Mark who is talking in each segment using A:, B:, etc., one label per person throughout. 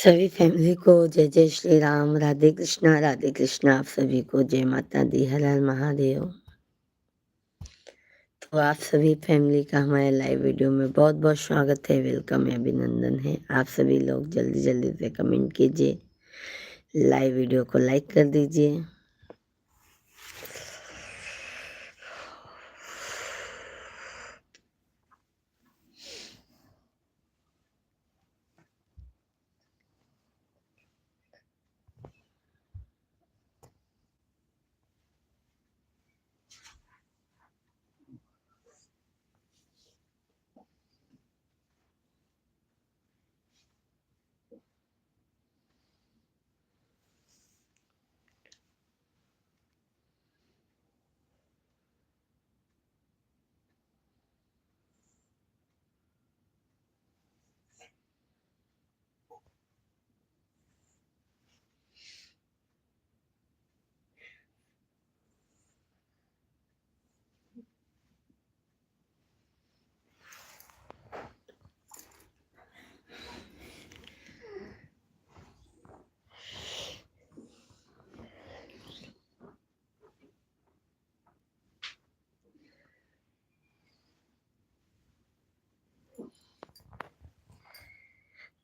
A: सभी फैमिली को जय जय श्री राम, राधे कृष्णा, राधे कृष्णा। आप सभी को जय माता दी, हर हर महादेव। तो आप सभी फैमिली का हमारे लाइव वीडियो में बहुत बहुत स्वागत है, वेलकम है, अभिनंदन है। आप सभी लोग जल्दी जल्दी से कमेंट कीजिए, लाइव वीडियो को लाइक कर दीजिए।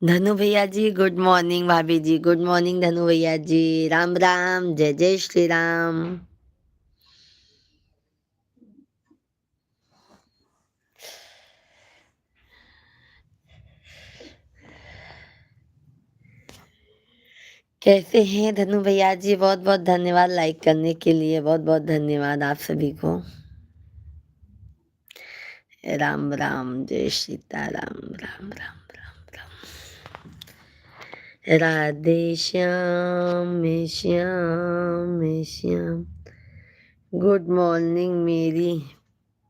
A: धनु भैया जी गुड मॉर्निंग, भाभी जी गुड मॉर्निंग, धनु भैया जी राम राम, जय जय श्री राम। कैसे हैं धनु भैया जी? बहुत बहुत धन्यवाद लाइक करने के लिए, बहुत बहुत धन्यवाद आप सभी को। राम राम, जय सीताराम, राम राम राम राम। राधे श्याम श्याम श्याम। गुड मॉर्निंग मेरी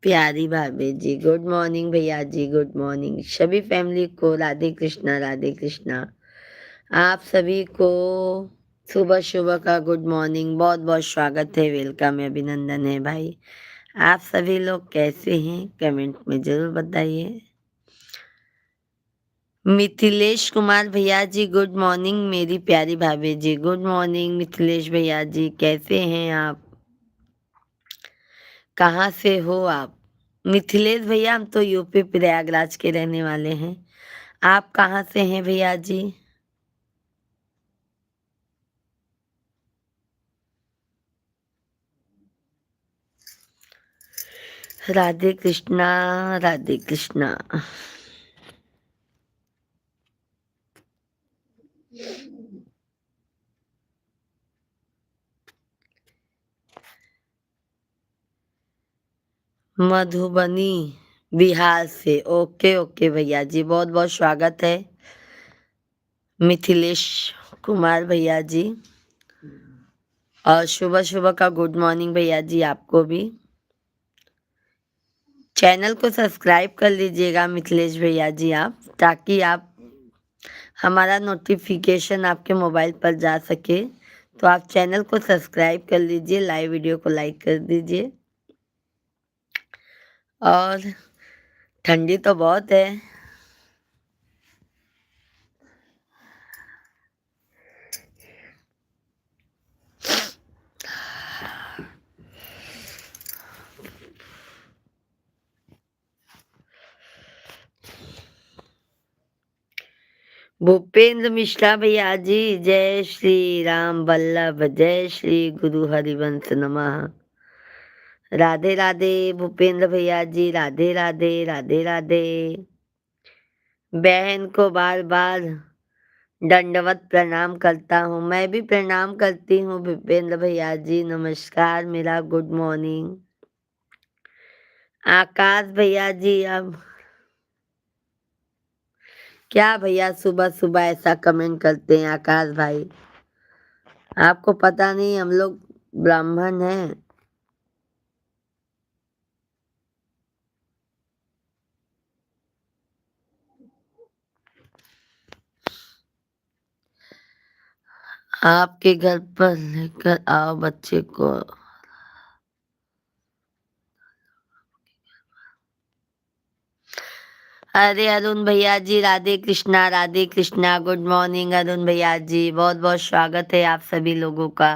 A: प्यारी भाभी जी, गुड मॉर्निंग भैया जी, गुड मॉर्निंग। सभी फैमिली को राधे कृष्णा, राधे कृष्णा। आप सभी को सुबह सुबह का गुड मॉर्निंग, बहुत बहुत स्वागत है, वेलकम है, अभिनंदन है भाई। आप सभी लोग कैसे हैं कमेंट में जरूर बताइए। मिथिलेश कुमार भैया जी गुड मॉर्निंग, मेरी प्यारी भाभी जी गुड मॉर्निंग। मिथिलेश भैया जी कैसे हैं आप? कहाँ से हो आप? मिथिलेश भैया हम तो यूपी प्रयागराज के रहने वाले हैं। आप कहाँ से हैं भैया जी? राधे कृष्णा, राधे कृष्णा। मधुबनी बिहार से, ओके ओके भैया जी, बहुत बहुत स्वागत है मिथिलेश कुमार भैया जी। और सुबह सुबह का गुड मॉर्निंग भैया जी आपको भी। चैनल को सब्सक्राइब कर लीजिएगा मिथिलेश भैया जी आप, ताकि आप हमारा नोटिफिकेशन आपके मोबाइल पर जा सके। तो आप चैनल को सब्सक्राइब कर लीजिए, लाइव वीडियो को लाइक कर दीजिए। और ठंडी तो बहुत है। भूपेंद्र मिश्रा भैया जी, जय श्री राम वल्लभ, जय श्री गुरु हरिवंश नमः। राधे राधे भूपेंद्र भैया जी, राधे राधे, राधे राधे। बहन को बार बार दंडवत प्रणाम करता हूँ। मैं भी प्रणाम करती हूँ भूपेंद्र भैया जी, नमस्कार, मेरा गुड मॉर्निंग। आकाश भैया जी, अब क्या भैया सुबह सुबह ऐसा कमेंट करते हैं आकाश भाई? आपको पता नहीं हम लोग ब्राह्मण हैं? आपके घर पर लेकर आओ बच्चे को। अरे अरुण भैया जी, राधे कृष्णा, राधे कृष्णा। गुड मॉर्निंग अरुण भैया जी, बहुत बहुत स्वागत है आप सभी लोगों का।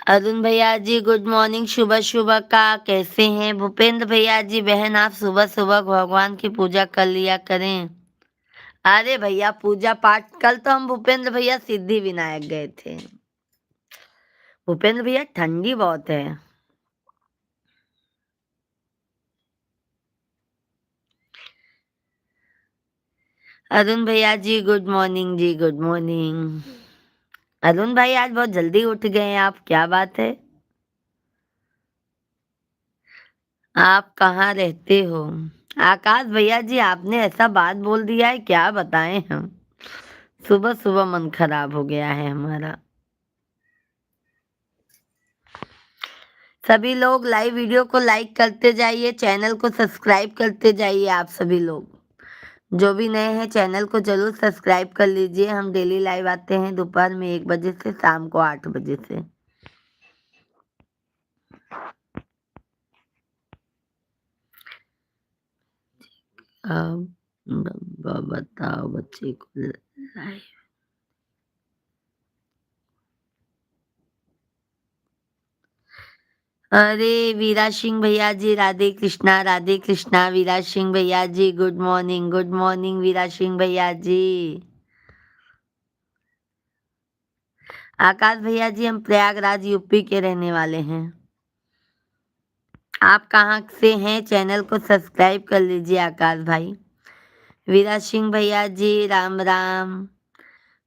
A: अरुण भैया जी गुड मॉर्निंग, शुभ शुभ का। कैसे हैं भूपेंद्र भैया जी? बहन आप सुबह सुबह भगवान की पूजा कर लिया करें। अरे भैया पूजा पाठ, कल तो हम भूपेंद्र भैया सिद्धि विनायक गए थे। भूपेंद्र भैया ठंडी बहुत है। अरुण भैया जी गुड मॉर्निंग जी, गुड मॉर्निंग। अरुण भाई आज बहुत जल्दी उठ गए हैं आप, क्या बात है? आप कहाँ रहते हो? आकाश भैया जी आपने ऐसा बात बोल दिया है, क्या बताएं हम। सुबह सुबह मन खराब हो गया है हमारा। सभी लोग लाइव वीडियो को लाइक करते जाइए, चैनल को सब्सक्राइब करते जाइए। आप सभी लोग जो भी नए हैं चैनल को जरूर सब्सक्राइब कर लीजिए। हम डेली लाइव आते हैं दोपहर में 1 बजे से शाम को 8 बजे से। अब बताओ बच्चे को लाइव। अरे वीरा सिंह भैया जी, राधे कृष्णा, राधे कृष्णा। वीरा सिंह भैया ji good morning, good morning Veera Singh भैया जी। आकाश भैया जी हम प्रयागराज यूपी के रहने वाले हैं। आप कहाँ से हैं? चैनल को सब्सक्राइब कर लीजिए आकाश भाई। वीरा सिंह भैया जी राम राम।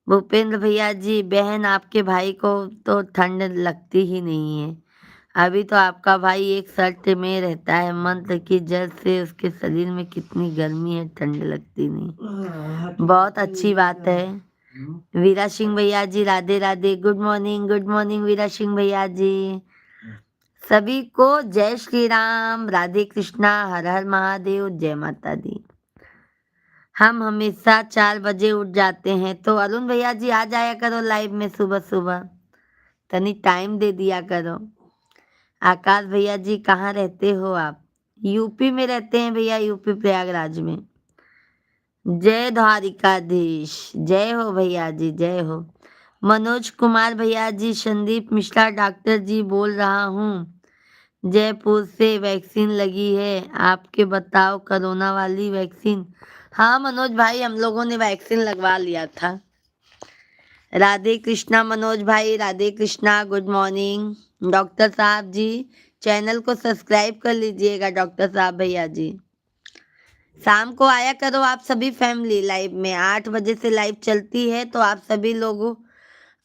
A: भूपेंद्र भैया जी, बहन आपके भाई को तो ठंड लगती ही नहीं है। अभी तो आपका भाई एक शर्ट में रहता है, मंत्र की जल से उसके शरीर में कितनी गर्मी है, ठंड लगती नहीं। बहुत अच्छी बात है। वीरा सिंह भैया ji Radhe Radhe, good morning, good morning Veera Singh भैया जी। सभी को जय श्री राम, राधे कृष्णा, हर हर महादेव, जय माता दी। हम हमेशा 4 बजे उठ जाते हैं, तो अरुण भैया जी आ जाया करो लाइव में सुबह सुबह, तनी टाइम दे दिया करो। आकाश भैया जी कहाँ रहते हो आप? यूपी में रहते हैं भैया, यूपी प्रयागराज में। जय द्वारिकाधीश, जय हो भैया जी, जय हो। मनोज कुमार भैया जी, संदीप मिश्रा डॉक्टर जी बोल रहा हूँ, जयपुर से। वैक्सीन लगी है आपके, बताओ कोरोना वाली वैक्सीन। हाँ मनोज भाई, हम लोगों ने वैक्सीन लगवा लिया था। राधे कृष्णा मनोज भाई, Radhe Krishna, good morning. Doctor साहब जी चैनल को सब्सक्राइब कर लीजिएगा। डॉक्टर साहब भैया जी शाम को आया करो आप सभी फैमिली लाइव में, 8 बजे से लाइव चलती है, तो आप सभी लोग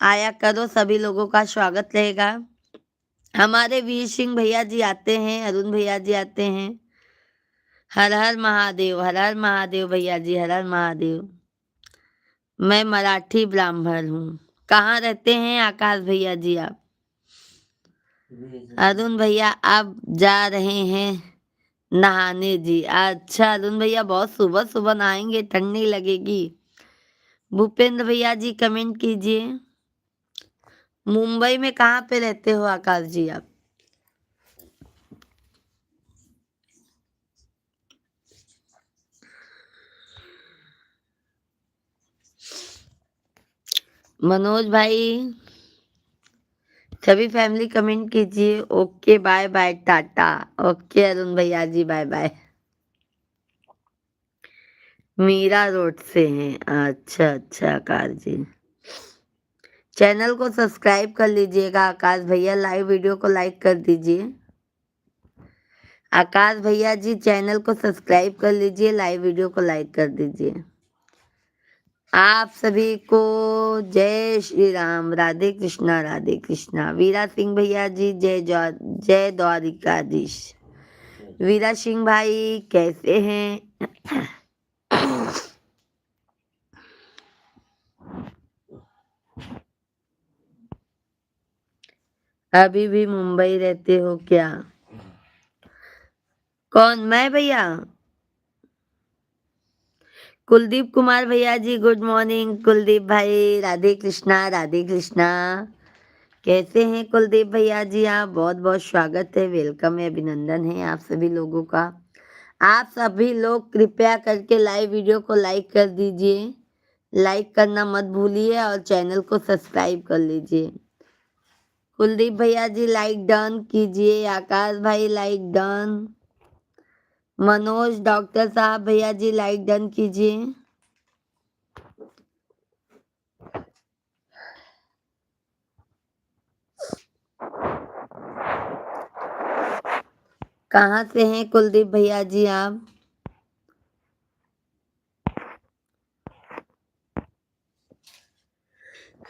A: आया करो, सभी लोगों का स्वागत रहेगा। हमारे वीर सिंह भैया जी आते हैं, अरुण भैया जी आते हैं। हर हर महादेव, हर हर महादेव भैया जी, हर हर महादेव। मैं मराठी ब्राह्मण हूँ। कहाँ रहते हैं आकाश भैया जी आप? अरुण भैया आप जा रहे हैं नहाने जी। अच्छा अरुण भैया बहुत सुबह सुबह नहाएंगे, ठंड नहीं लगेगी। भूपेंद्र भैया जी कमेंट कीजिए। मुंबई में कहाँ पे रहते हो आकाश जी आप? मनोज भाई सभी फैमिली कमेंट कीजिए। Okay bye bye tata. Okay Arun भैया ji bye bye. Mira road से हैं, अच्छा अच्छा आकाश जी। चैनल को सब्सक्राइब कर लीजिएगा आकाश भैया, लाइव वीडियो को लाइक कर दीजिए। आकाश भैया जी चैनल को सब्सक्राइब कर लीजिए, लाइव वीडियो को लाइक कर दीजिए। आप सभी को जय श्री राम, राधे कृष्णा, राधे कृष्णा। वीरा सिंह भैया जी जय द्वारिकाधीश। वीरा सिंह भाई कैसे हैं? अभी भी मुंबई रहते हो क्या? कौन? मैं भैया? कुलदीप कुमार भैया जी गुड मॉर्निंग। कुलदीप भाई राधे कृष्णा राधे कृष्णा। कैसे हैं कुलदीप भैया जी आप? बहुत बहुत स्वागत है, वेलकम है, अभिनंदन है आप सभी लोगों का। आप सभी लोग कृपया करके लाइव वीडियो को लाइक कर दीजिए, लाइक करना मत भूलिए और चैनल को सब्सक्राइब कर लीजिए। कुलदीप भैया जी लाइक डन कीजिए, आकाश भाई लाइक डन, मनोज डॉक्टर साहब भैया जी लाइक डन कीजिए। कहाँ से हैं कुलदीप भैया जी आप?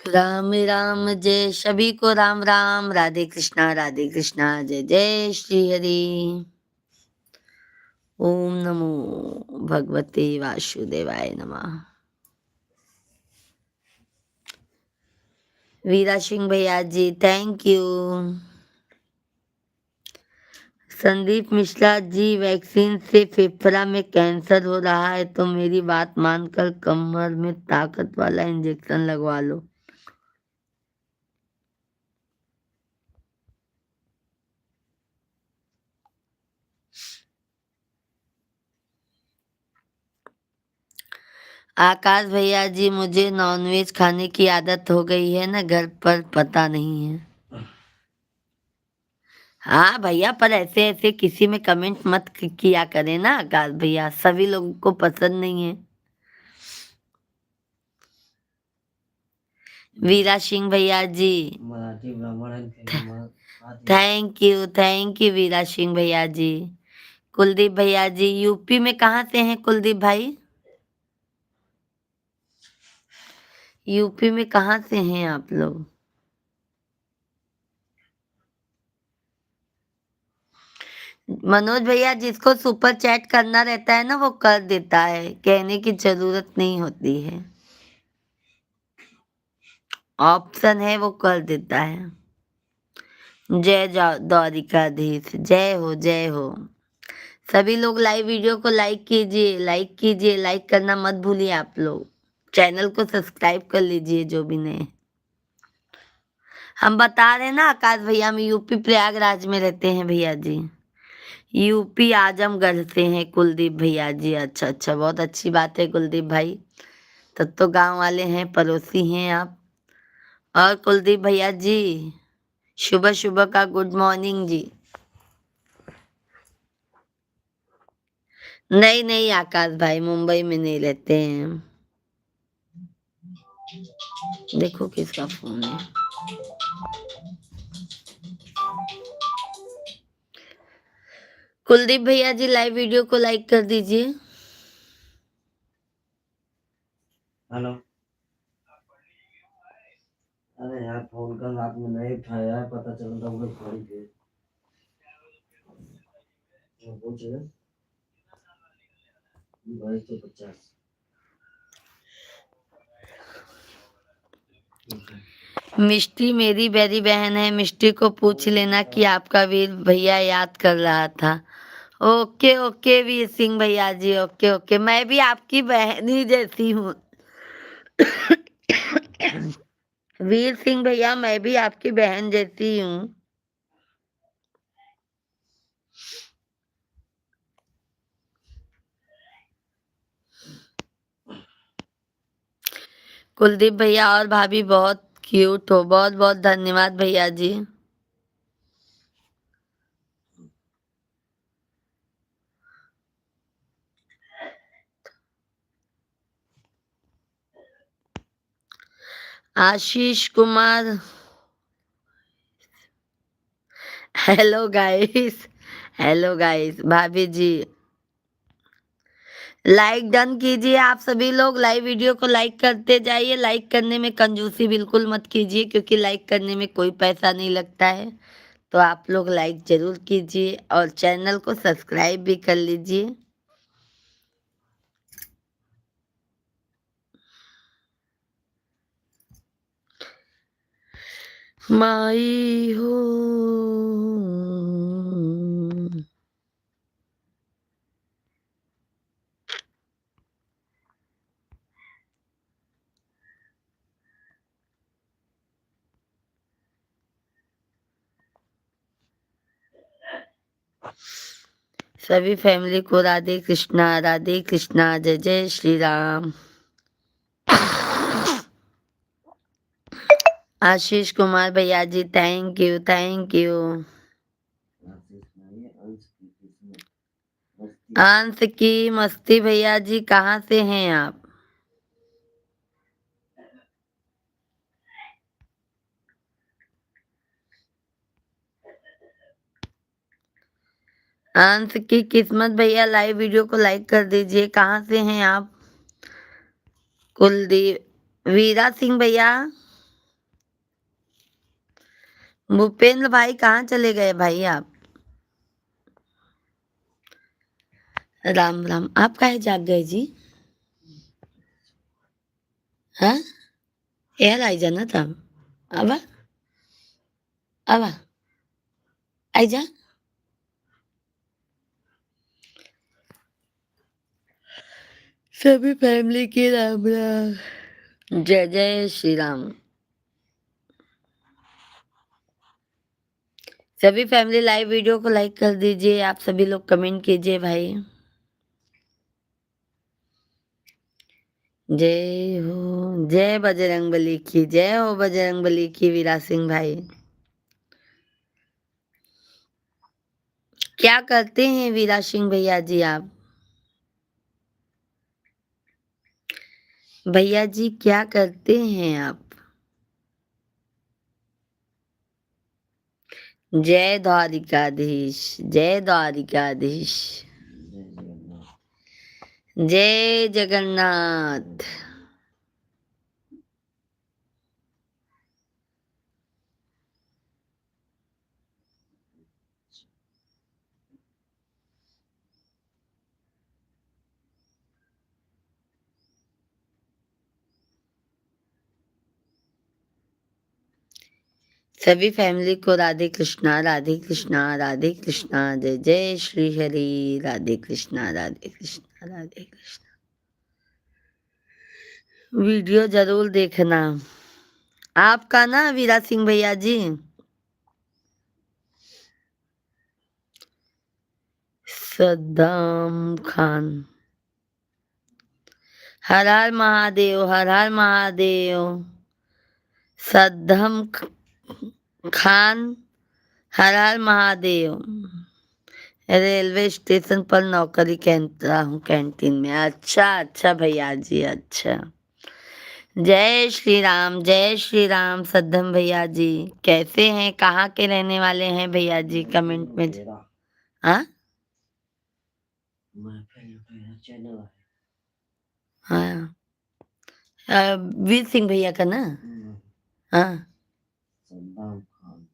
A: राम राम जय, सभी को राम राम, राधे कृष्णा जय जय श्री हरि। ओम नमो भगवते वासुदेवाय नमः। वीरा सिंह भैया ji thank you. Sandeep Mishra ji vaccine से फेफड़ा में कैंसर हो रहा है तो मेरी बात मानकर कमर में ताकत वाला इंजेक्शन लगवा लो। आकाश भैया जी मुझे नॉनवेज खाने की आदत हो गई है ना, घर पर पता नहीं है। हाँ भैया, पर ऐसे ऐसे किसी में कमेंट मत किया करें ना आकाश भैया, सभी लोगों को पसंद नहीं है। वीरा सिंह भैया जी
B: मराठी ब्राह्मण
A: थैंक यू वीरा सिंह भैया जी। कुलदीप भैया जी यूपी में कहाँ से हैं कुलदीप भाई? यूपी में कहाँ से हैं आप लोग? मनोज भैया जिसको सुपर चैट करना रहता है ना वो कर देता है, कहने की जरूरत नहीं होती है, ऑप्शन है वो कर देता है। जय द्वारिकाधीश, जय हो जय हो। सभी लोग लाइव वीडियो को लाइक कीजिए, लाइक कीजिए, लाइक करना मत भूलिए आप लोग। चैनल को सब्सक्राइब कर लीजिए जो भी नए। हम बता रहे हैं ना आकाश भैया, हम यूपी प्रयागराज में रहते हैं भैया जी, यूपी आजमगढ़ से हैं कुलदीप भैया जी। अच्छा अच्छा, बहुत अच्छी बात है कुलदीप भाई, तब तो गांव वाले हैं, पड़ोसी हैं आप। और कुलदीप भैया जी सुबह सुबह का गुड मॉर्निंग जी। नहीं नहीं आकाश भाई, मुंबई में नहीं रहते हैं। देखो किसका फोन है। कुलदीप भैया जी लाइव वीडियो को लाइक कर दीजिए।
B: हेलो। अरे यार फोन कल रात में नहीं उठाया है, पता चला था वो फोन पे पूछ रहे 2250।
A: मिष्टी मेरी बड़ी बहन है, मिष्टी को पूछ लेना कि आपका वीर भैया याद कर रहा था। ओके ओके वीर सिंह भैया जी, ओके ओके, मैं भी आपकी बहन ही जैसी हूँ। वीर सिंह भैया मैं भी आपकी बहन जैसी हूँ। कुलदीप भैया और भाभी बहुत क्यूट हो, बहुत बहुत धन्यवाद भैया जी। आशीष कुमार, हेलो गाइस, भाभी जी लाइक डन कीजिए। आप सभी लोग लाइव वीडियो को लाइक करते जाइए, लाइक करने में कंजूसी बिल्कुल मत कीजिए क्योंकि लाइक करने में कोई पैसा नहीं लगता है, तो आप लोग लाइक जरूर कीजिए और चैनल को सब्सक्राइब भी कर लीजिए। माई हो सभी फैमिली को राधे कृष्णा, जय जय श्री राम। आशीष कुमार भैया ji thank you, thank you.
B: आशीष भाई, अंश की किस्मत मस्ती।
A: अंश की मस्ती भैया जी कहाँ से हैं आप? अंश की किस्मत भैया लाइव वीडियो को लाइक कर दीजिए। कहाँ से हैं आप? कुलदीप, वीरा सिंह भैया, भूपेंद्र भाई कहाँ चले गए भाई आप? राम राम, आप काहे जाग गए जी? हाँ, यार आई जाना था। अब अब आई जा। सभी फैमिली की राम राम, जय जय श्री राम। सभी फैमिली लाइव वीडियो को लाइक कर दीजिए। आप सभी लोग कमेंट कीजिए भाई। जय हो, जय बजरंगबली की, जय हो बजरंगबली की वीरा सिंह भाई। क्या करते हैं वीरा सिंह भैया जी आप? भैया जी क्या करते हैं आप? जय द्वारिकाधीश, जय द्वारिकाधीश,
B: जय जगन्नाथ।
A: जय जगन्नाथ। सभी फैमिली को राधे कृष्णा, राधे कृष्णा, राधे कृष्णा, जय जय श्री हरि, राधे कृष्णा, राधे कृष्णा, राधे कृष्णा। वीडियो जरूर देखना आपका ना वीरा सिंह भैया जी। सद्दाम खान, हर हर महादेव, हर हर महादेव। सद्दाम खान, हर हर महादेव। रेलवे स्टेशन पर नौकरी करता हूँ, कैंटीन में। अच्छा अच्छा भैया जी, अच्छा। जय श्री राम, जय श्री राम। सद्धम भैया जी कैसे हैं? कहाँ के रहने वाले हैं भैया जी? कमेंट में। हाँ
B: चैनल है।
A: हाँ, वीर सिंह भैया का ना। हाँ,
B: सद्दाम खान।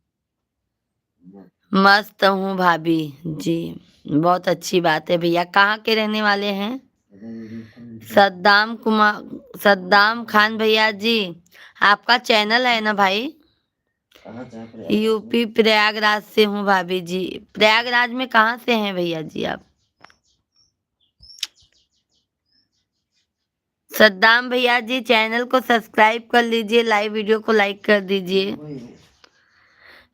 A: मस्त हूँ भाभी जी, बहुत अच्छी बात है भैया। कहाँ के रहने वाले हैं? सद्दाम खान भैया जी, आपका चैनल है ना भाई? यूपी प्रयागराज से हूँ भाभी जी। प्रयागराज में कहाँ से हैं भैया जी आप? सद्दाम भैया जी चैनल को सब्सक्राइब कर लीजिए, लाइव वीडियो को लाइक कर दीजिए।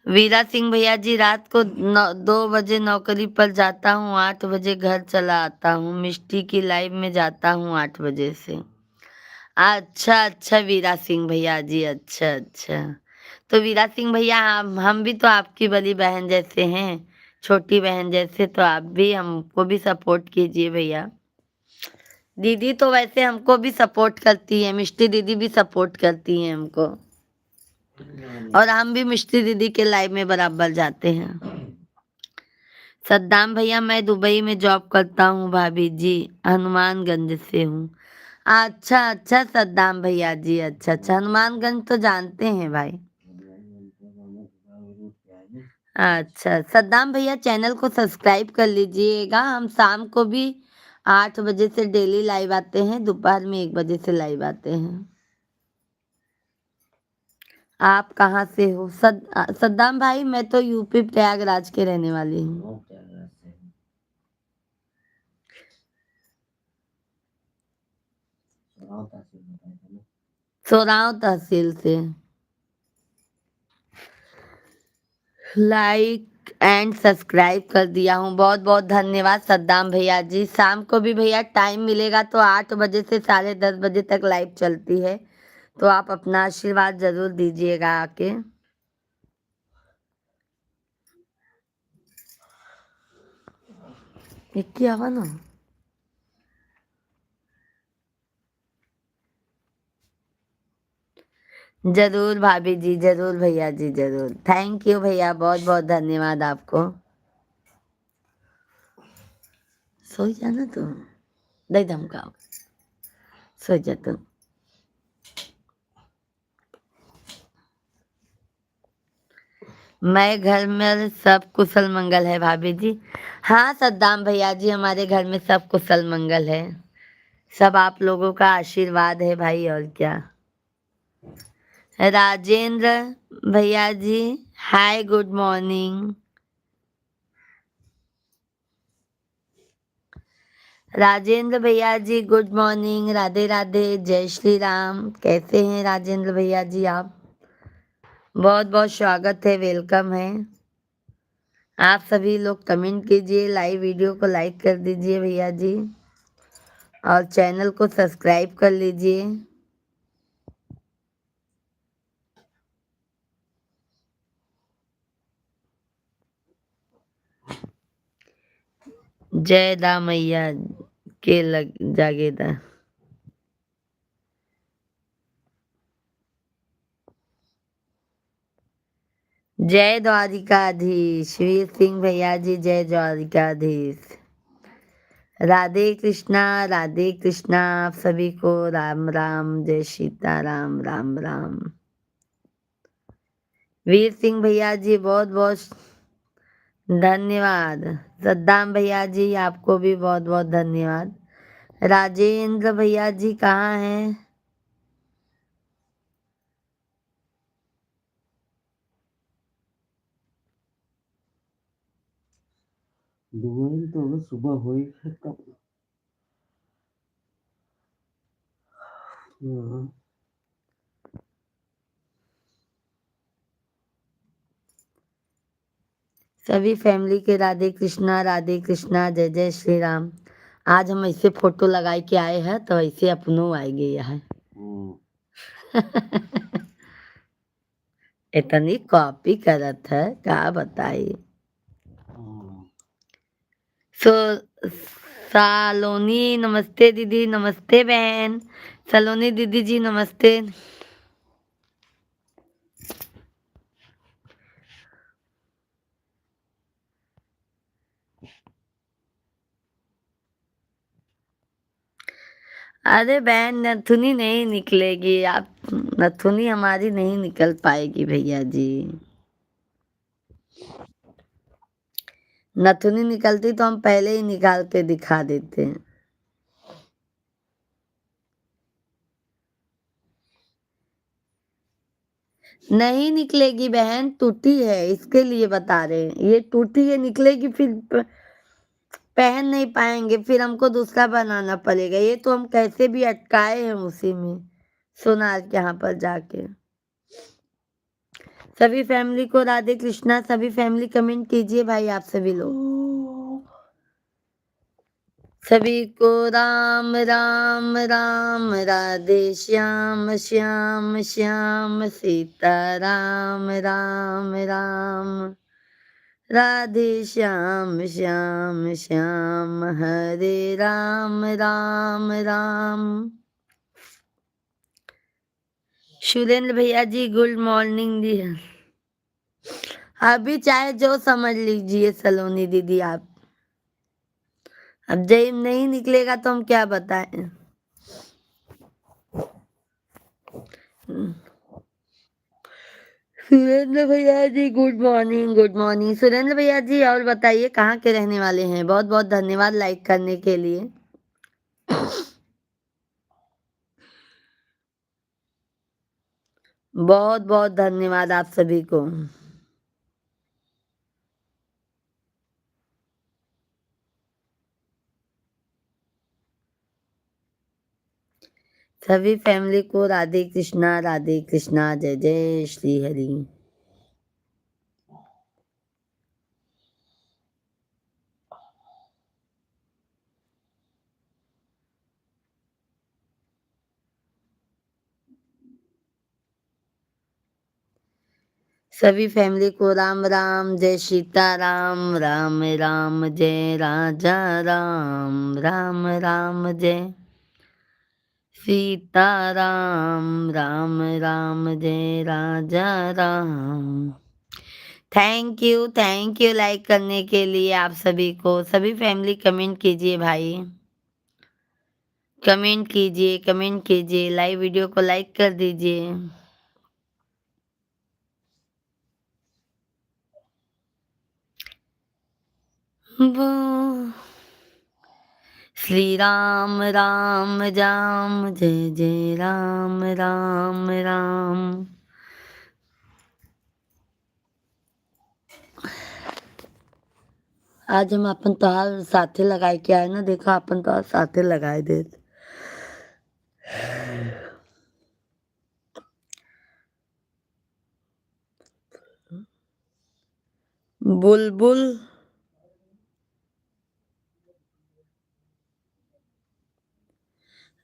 A: वीरा सिंह भैया जी रात को 2 बजे नौकरी पर जाता हूँ, 8 बजे घर चला आता हूँ। मिष्टी की लाइव में जाता हूँ 8 बजे से। अच्छा अच्छा वीरा सिंह भैया जी, अच्छा अच्छा। तो वीरा सिंह भैया हम भी तो आपकी बड़ी बहन जैसे हैं, छोटी बहन जैसे। तो आप भी हमको भी सपोर्ट कीजिए भैया। दीदी तो वैसे हमको भी सपोर्ट करती है, मिष्टी दीदी भी सपोर्ट करती हैं हमको। और हम भी मिष्टी दीदी के लाइव में बराबर जाते हैं। सद्दाम भैया मैं दुबई में जॉब करता हूँ भाभी जी, हनुमानगंज से हूँ। अच्छा अच्छा सद्दाम भैया जी, अच्छा अच्छा। हनुमानगंज तो जानते हैं भाई। अच्छा सद्दाम भैया चैनल को सब्सक्राइब कर लीजिएगा। हम शाम को भी 8 बजे से डेली लाइव आते हैं, दोपहर में 1 बजे से लाइव आते हैं। आप कहाँ से हो? सद्दाम भाई मैं तो यूपी प्रयागराज के रहने वाली हूँ। सोराव तहसील से। लाइक एंड सब्सक्राइब कर दिया हूँ। बहुत बहुत धन्यवाद सद्दाम भैया जी। शाम को भी भैया टाइम मिलेगा तो 8 बजे से 10:30 बजे तक लाइव चलती है, तो आप अपना आशीर्वाद जरूर दीजिएगा आके। क्या हुआ ना? जरूर भाभी जी, जरूर भैया जी, जरूर। थैंक यू भैया, बहुत बहुत धन्यवाद आपको। सो जाना तुम, नहीं धमकाओ, सो जा तुम। मैं घर में सब कुशल मंगल है भाभी जी। हाँ सद्दाम भैया जी, हमारे घर में सब कुशल मंगल है। सब आप लोगों का आशीर्वाद है भाई, और क्या। राजेंद्र भैया जी, हाय, गुड मॉर्निंग। राजेंद्र भैया जी, गुड मॉर्निंग, राधे राधे, जय श्री राम। कैसे हैं राजेंद्र भैया जी आप? बहुत बहुत स्वागत है, वेलकम है। आप सभी लोग कमेंट कीजिए, लाइव वीडियो को लाइक कर दीजिए भैया जी, और चैनल को सब्सक्राइब कर लीजिए। जय दा मैया के लग जागेदा। जय द्वारिकाधीश वीर सिंह भैया जी, जय द्वारिकाधीश। राधे कृष्णा, राधे कृष्णा। आप सभी को राम राम, जय सीताराम, राम राम। वीर सिंह भैया जी, बहुत बहुत धन्यवाद। सद्दाम भैया जी, आपको भी बहुत बहुत धन्यवाद। राजेंद्र भैया जी कहाँ हैं?
B: दोबारा तो अगर सुबह हुई है तब। हाँ।
A: सभी फैमिली के राधे कृष्णा, राधे कृष्णा, जय जय श्री राम। आज हम ऐसे फोटो लगाए के आए हैं तो ऐसे अपनों आएंगे यहाँ। इतनी कॉपी करत है, क्या बताइए। सो सलोनी, नमस्ते दीदी, नमस्ते बहन। सलोनी दीदी जी नमस्ते। अरे बहन, नथुनी नहीं निकलेगी, आप नथुनी हमारी नहीं निकल पाएगी भैया जी। नथुनी निकलती तो हम पहले ही निकाल के दिखा देते। नहीं निकलेगी बहन, टूटी है, इसके लिए बता रहे हैं। ये टूटी है, निकलेगी फिर पहन नहीं पाएंगे, फिर हमको दूसरा बनाना पड़ेगा। ये तो हम कैसे भी अटकाए हैं उसी में, सोनार के यहाँ पर जाके। सभी फैमिली को राधे कृष्णा। सभी फैमिली कमेंट कीजिए भाई, आप सभी लोग। सभी को राम राम राम, राधे श्याम श्याम श्याम, सीता राम राम राम, राधे श्याम श्याम श्याम, हरे राम राम राम। सुरेंद्र भैया जी, गुड मॉर्निंग जी। अभी चाहे जो समझ लीजिए सलोनी दीदी आप। अब जब नहीं निकलेगा तो हम क्या बताएं। सुरेंद्र भैया ji, good morning, good morning. Surendra भैया जी, और बताइए कहाँ के रहने वाले हैं? बहुत बहुत धन्यवाद लाइक करने के लिए। बहुत बहुत धन्यवाद आप सभी को। सभी फैमिली को राधे कृष्णा, राधे कृष्णा, जय जय श्री हरि। सभी फैमिली को राम राम, जय सीताराम, राम राम जय राजा राम, राम राम जय सीताराम, राम राम जय राजा राम। थैंक यू लाइक करने के लिए आप सभी को। सभी फैमिली कमेंट कीजिए भाई, कमेंट कीजिए, लाइव वीडियो को लाइक कर दीजिए। वो श्री राम राम राम, जय जय राम राम राम। आज हम अपन त्योहार साथे लगाए के आए ना, देखो अपन त्योहार साथे लगाए दे। बुलबुल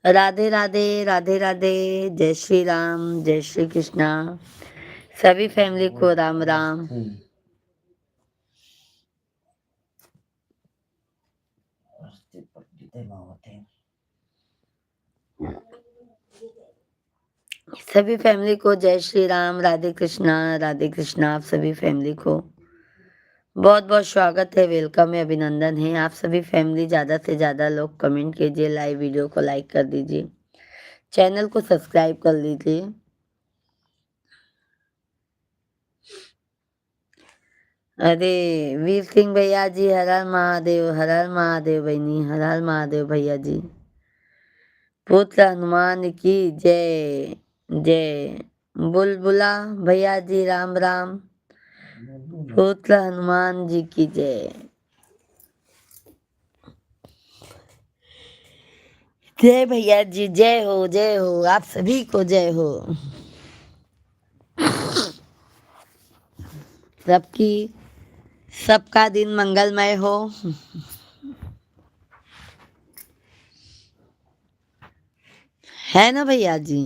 A: राधे राधे, राधे राधे, जय श्री राम, जय श्री कृष्णा। सभी फैमिली को राम राम। सभी फैमिली को जय श्री राम, राधे कृष्णा, राधे कृष्णा। आप सभी फैमिली को बहुत बहुत स्वागत है, वेलकम है, अभिनंदन है। आप सभी फैमिली ज़्यादा से ज़्यादा लोग कमेंट कीजिए, लाइव वीडियो को लाइक कर दीजिए, चैनल को सब्सक्राइब कर लीजिए। अरे वीर सिंह भैया जी, हर हर महादेव, हर हर महादेव बहनी, हर हर महादेव भैया जी। पुत्र हनुमान की जय जय। बुलबुला भैया जी राम राम, पुत्र हनुमान जी की जय। जय भैया जी, जय हो, जय हो, आप सभी को जय हो। सबकी सबका दिन मंगलमय हो। है ना भैया जी।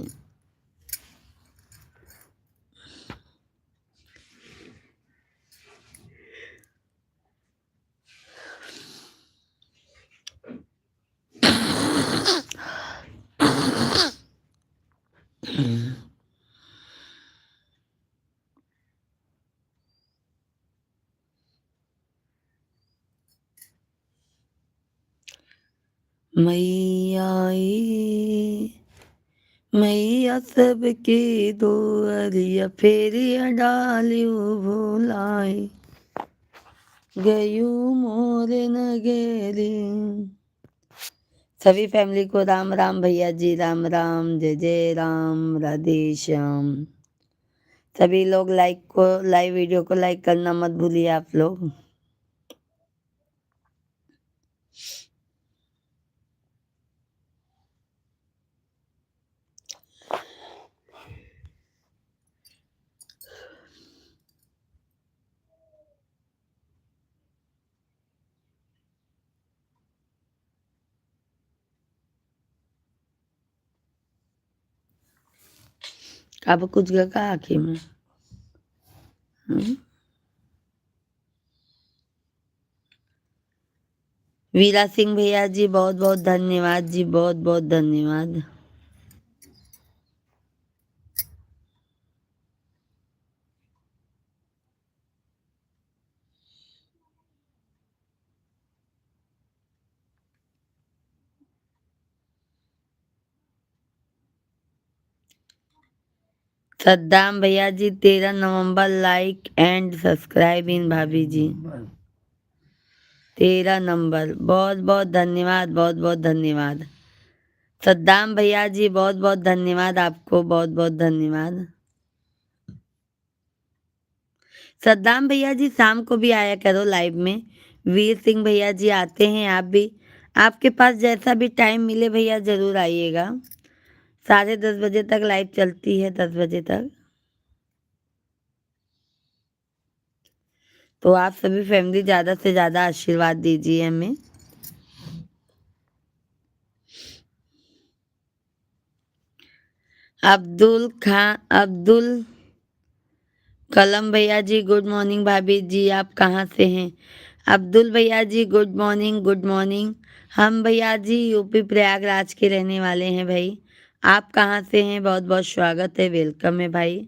A: मैया आई, मैया सबके दुआरिया, फेरिया डालियो भोलाई, गयू मोरे नगेरी। सभी फैमिली को राम राम भैया जी, राम राम, जय जय राम, राधे श्याम। सभी लोग लाइव वीडियो को लाइक करना मत भूलिए आप लोग। अब कुछ का आखिर में वीरा सिंह भैया जी, बहुत बहुत धन्यवाद जी, बहुत बहुत धन्यवाद। सद्दाम भैया जी, 13 नवंबर, लाइक एंड सब्सक्राइब इन भाभी जी। 13 नंबर, बहुत बहुत धन्यवाद, बहुत बहुत धन्यवाद। सद्दाम भैया जी, बहुत बहुत धन्यवाद आपको, बहुत बहुत धन्यवाद। सद्दाम भैया जी, शाम को भी आया करो लाइव में। वीर सिंह भैया जी आते हैं, आप भी, आपके पास जैसा भी टाइम मिले भैया जरूर आइएगा। 10:30 बजे तक लाइव चलती है, 10 बजे तक। तो आप सभी फैमिली ज़्यादा से ज़्यादा आशीर्वाद दीजिए हमें। अब्दुल कलम भैया जी गुड मॉर्निंग। भाभी जी आप कहाँ से हैं? अब्दुल भैया ji good morning, good morning. हम भैया जी यूपी प्रयागराज के रहने वाले हैं भाई। आप कहाँ से हैं? बहुत बहुत स्वागत है, वेलकम है भाई।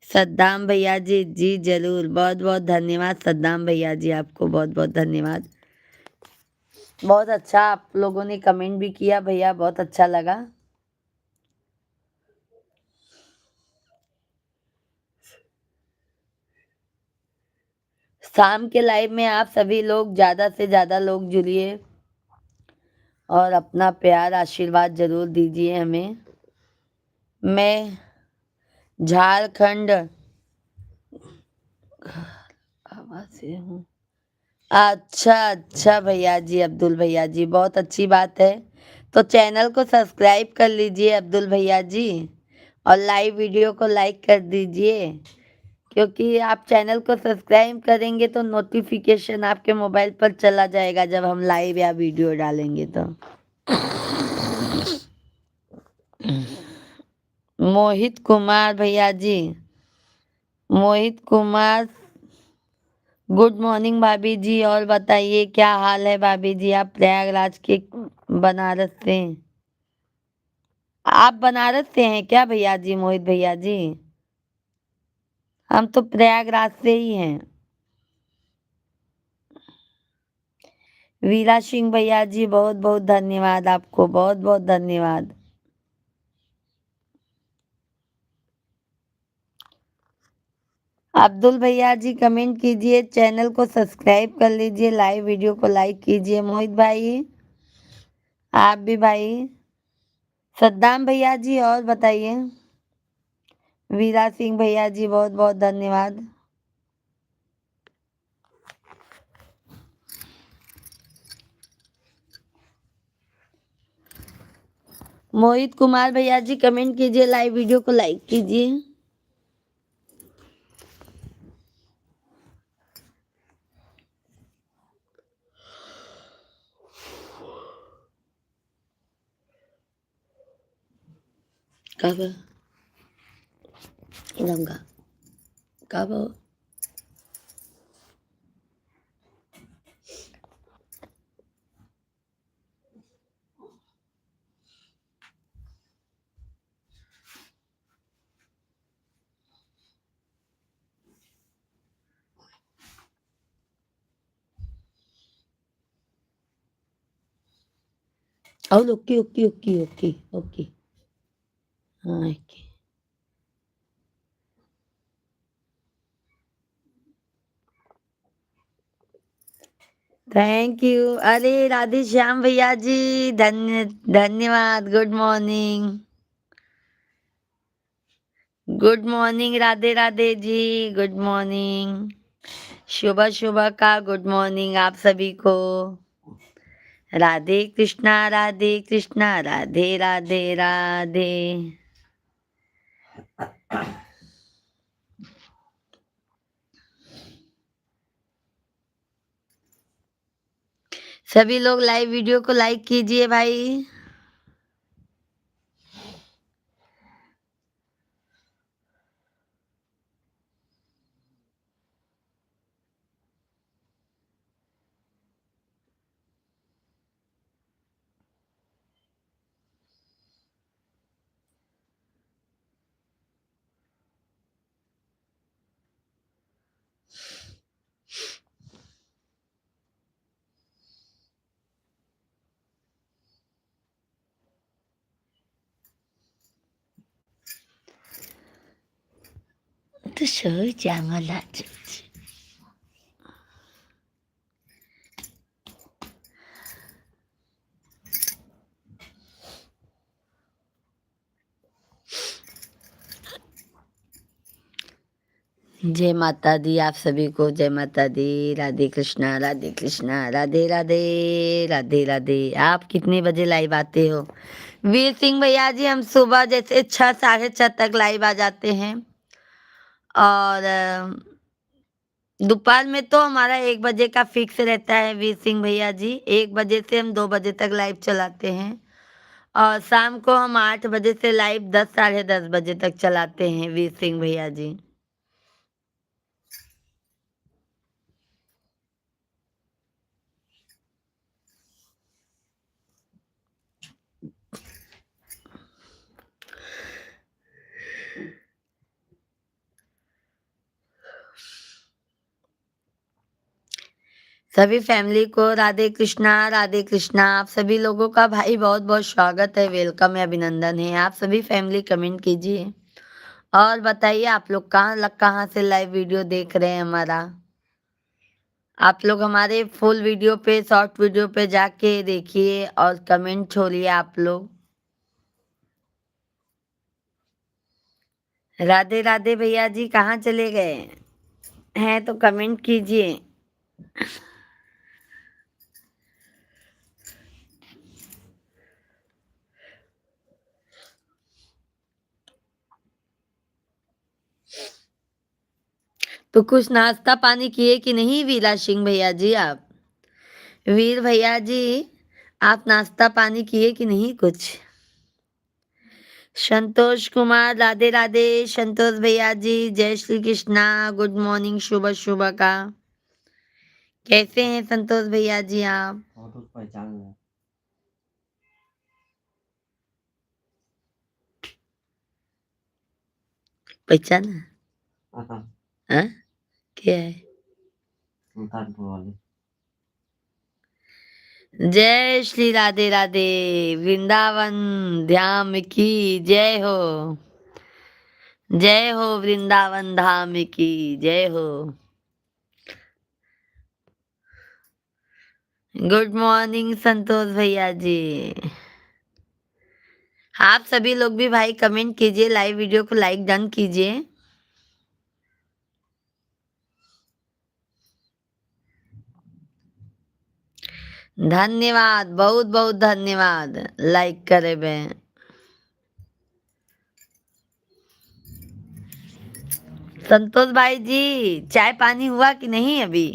A: सद्दाम भैया जी, जी जरूर, बहुत बहुत धन्यवाद सद्दाम भैया जी, आपको बहुत बहुत धन्यवाद। बहुत अच्छा आप लोगों ने कमेंट भी किया भैया, बहुत अच्छा लगा। शाम के लाइव में आप सभी लोग ज़्यादा से ज़्यादा लोग जुड़िए और अपना प्यार आशीर्वाद जरूर दीजिए हमें। मैं झारखंड से हूँ। अच्छा अच्छा भैया जी, अब्दुल भैया जी बहुत अच्छी बात है। तो चैनल को सब्सक्राइब कर लीजिए अब्दुल भैया जी, और लाइव वीडियो को लाइक कर दीजिए, क्योंकि आप चैनल को सब्सक्राइब करेंगे तो नोटिफिकेशन आपके मोबाइल पर चला जाएगा जब हम लाइव या वीडियो डालेंगे तो। मोहित कुमार भैया जी, मोहित कुमार गुड मॉर्निंग भाभी जी, और बताइए क्या हाल है भाभी जी? आप प्रयागराज के बनारस से? आप बनारस से हैं क्या भैया जी? मोहित भैया जी, हम तो प्रयागराज से ही हैं। वीरा सिंह भैया जी बहुत बहुत धन्यवाद, आपको बहुत बहुत धन्यवाद। अब्दुल भैया जी कमेंट कीजिए, चैनल को सब्सक्राइब कर लीजिए, लाइव वीडियो को लाइक कीजिए। मोहित भाई आप भी भाई। सद्दाम भैया जी और बताइए। वीरा सिंह भैया जी बहुत बहुत धन्यवाद। मोहित कुमार भैया जी कमेंट कीजिए, लाइव वीडियो को लाइक कीजिए। कब गंगा कब और okay okay okay okay okay. हाँ ओके। Thank you. अरे राधे श्याम भैया जी धन्यवाद। Good morning, good morning Radhe Radhe ji, good morning. सुबह सुबह का गुड मॉर्निंग आप सभी को। राधे कृष्णा राधे कृष्णा, राधे राधे राधे। सभी लोग लाइव वीडियो को लाइक कीजिए भाई। तो सो जांगला जय माता दी आप सभी को, जय माता दी। राधे कृष्णा राधे कृष्णा, राधे राधे राधे राधे। आप कितने बजे लाइव आते हो? वीर सिंह भैया जी हम सुबह जैसे 6 साढ़े 6 तक लाइव आ जाते हैं, और दोपहर में तो हमारा 1 बजे का फिक्स रहता है। वीर सिंह भैया जी 1 बजे से हम 2 बजे तक लाइव चलाते हैं, और शाम को हम 8 बजे से लाइव 10 साढ़े 10 बजे तक चलाते हैं वीर सिंह भैया जी। सभी फैमिली को राधे कृष्णा, राधे कृष्णा। आप सभी लोगों का भाई बहुत बहुत स्वागत है, वेलकम है, अभिनंदन है। आप सभी फैमिली कमेंट कीजिए और बताइए आप लोग कहाँ से लाइव वीडियो देख रहे हैं हमारा। आप लोग हमारे फुल वीडियो पे, शॉर्ट वीडियो पे जाके देखिए और कमेंट छोड़िए आप लोग। राधे राधे भैया जी, कहाँ चले गए हैं तो कमेंट कीजिए। तो कुछ नाश्ता पानी किए कि नहीं वीरा सिंह भैया जी? आप वीर भैया जी, आप नाश्ता पानी किए कि नहीं कुछ? संतोष कुमार, राधे राधे संतोष भैया जी, जय श्री कृष्णा, गुड मॉर्निंग, सुबह सुबह का। कैसे हैं संतोष भैया जी आप?
B: फोटो पहचान ले।
A: पहचाना?
B: हाँ,
A: हाँ? क्या है?
B: सुल्तानपुर वाले।
A: जय श्री राधे राधे, वृंदावन धाम की जय हो, जय हो वृंदावन धाम की जय हो। गुड मॉर्निंग संतोष भैया जी। आप सभी लोग भी भाई कमेंट कीजिए, लाइव वीडियो को लाइक डन कीजिए। धन्यवाद, बहुत बहुत धन्यवाद लाइक करे बे। संतोष भाई जी, चाय पानी हुआ कि नहीं अभी?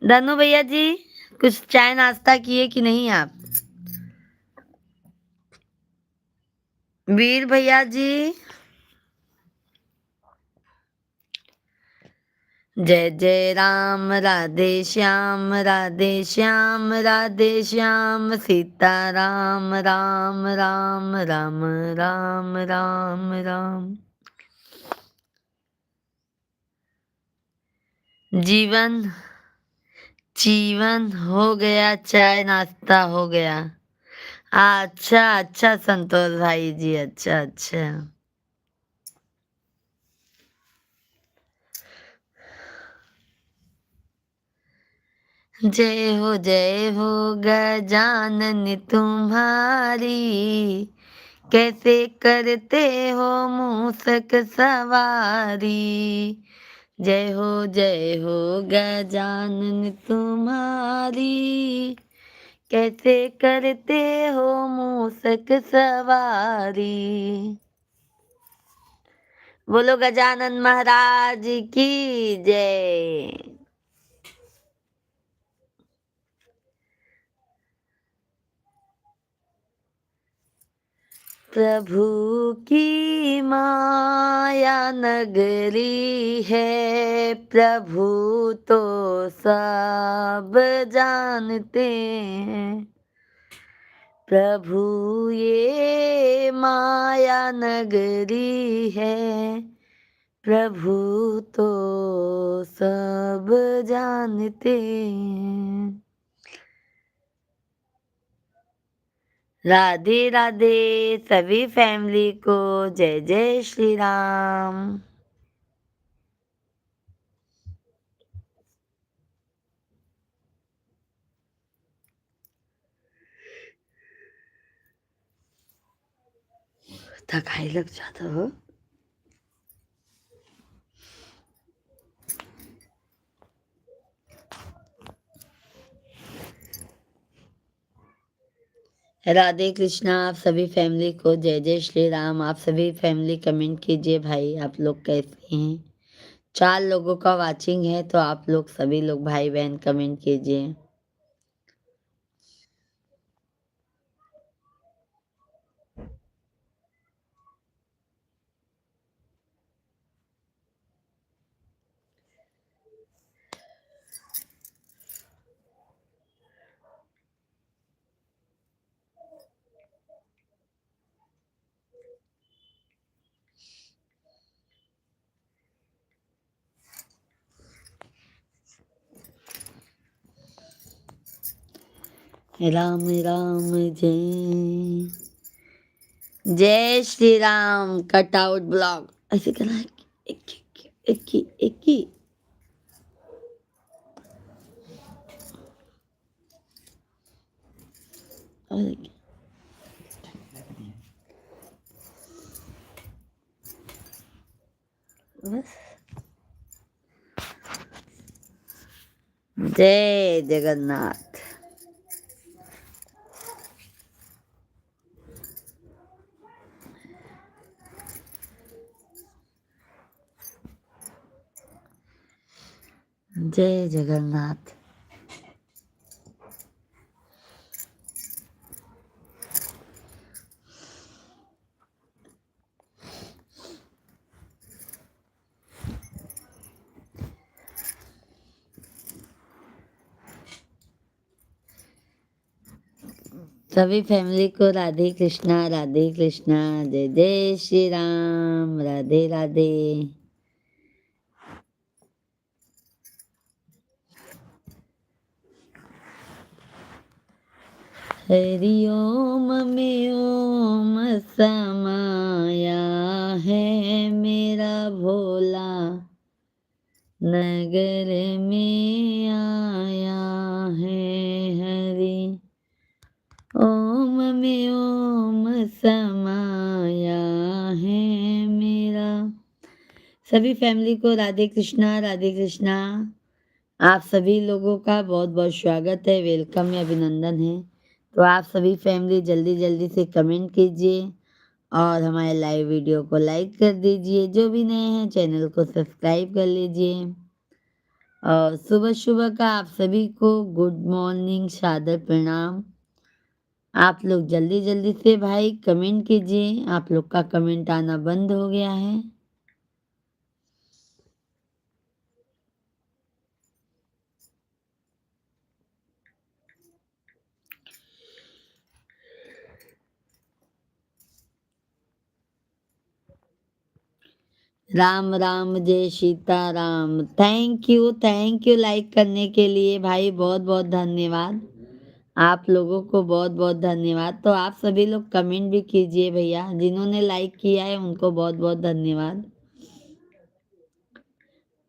A: धनु भैया जी, कुछ चाय नाश्ता किए कि नहीं आप? वीर भैया जी, जय जय राम, राधे श्याम, राधे श्याम, राधे श्याम, सीता राम राम राम राम राम राम राम। जीवन जीवन हो गया, चाय नाश्ता हो गया। अच्छा अच्छा संतोष भाई जी, अच्छा अच्छा। जय हो गजानन तुम्हारी, कैसे करते हो मूसक सवारी। जय हो गजानन तुम्हारी, कैसे करते हो मूसक सवारी। बोलो गजानन महाराज की जय। प्रभु की माया नगरी है, प्रभु तो सब जानते हैं। प्रभु ये माया नगरी है, प्रभु तो सब जानते हैं। राधे राधे सभी फैमिली को, जय जय श्री राम। थकाई लग जाता हो। राधे कृष्णा, आप सभी फैमिली को जय जय श्री राम। आप सभी फैमिली कमेंट कीजिए भाई, आप लोग कैसे हैं? 4 लोगों का वाचिंग है तो आप लोग सभी लोग भाई बहन कमेंट कीजिए। राम राम जय जय Shri Ram. Cut out blog ऐसे करना है। एक ही और बस। जय जगन्नाथ। जय जगन्नाथ। सभी फैमिली को राधे कृष्णा, राधे कृष्णा। जय जय श्री राम, राधे राधे। हरि ओम में ओम समाया है मेरा भोला, नगर में आया है हरि ओम में ओम समाया है मेरा। सभी फैमिली को राधे कृष्णा, राधे कृष्णा। आप सभी लोगों का बहुत बहुत स्वागत है, वेलकम है, अभिनंदन है। तो आप सभी फैमिली जल्दी जल्दी से कमेंट कीजिए और हमारे लाइव वीडियो को लाइक कर दीजिए। जो भी नए हैं चैनल को सब्सक्राइब कर लीजिए। और सुबह सुबह का आप सभी को गुड मॉर्निंग, सादर प्रणाम। आप लोग जल्दी जल्दी से भाई कमेंट कीजिए। आप लोग का कमेंट आना बंद हो गया है। राम राम, जय सीताराम। थैंक यू लाइक करने के लिए भाई, बहुत बहुत धन्यवाद। आप लोगों को बहुत बहुत धन्यवाद। तो आप सभी लोग कमेंट भी कीजिए भैया, जिन्होंने लाइक किया है उनको बहुत बहुत धन्यवाद।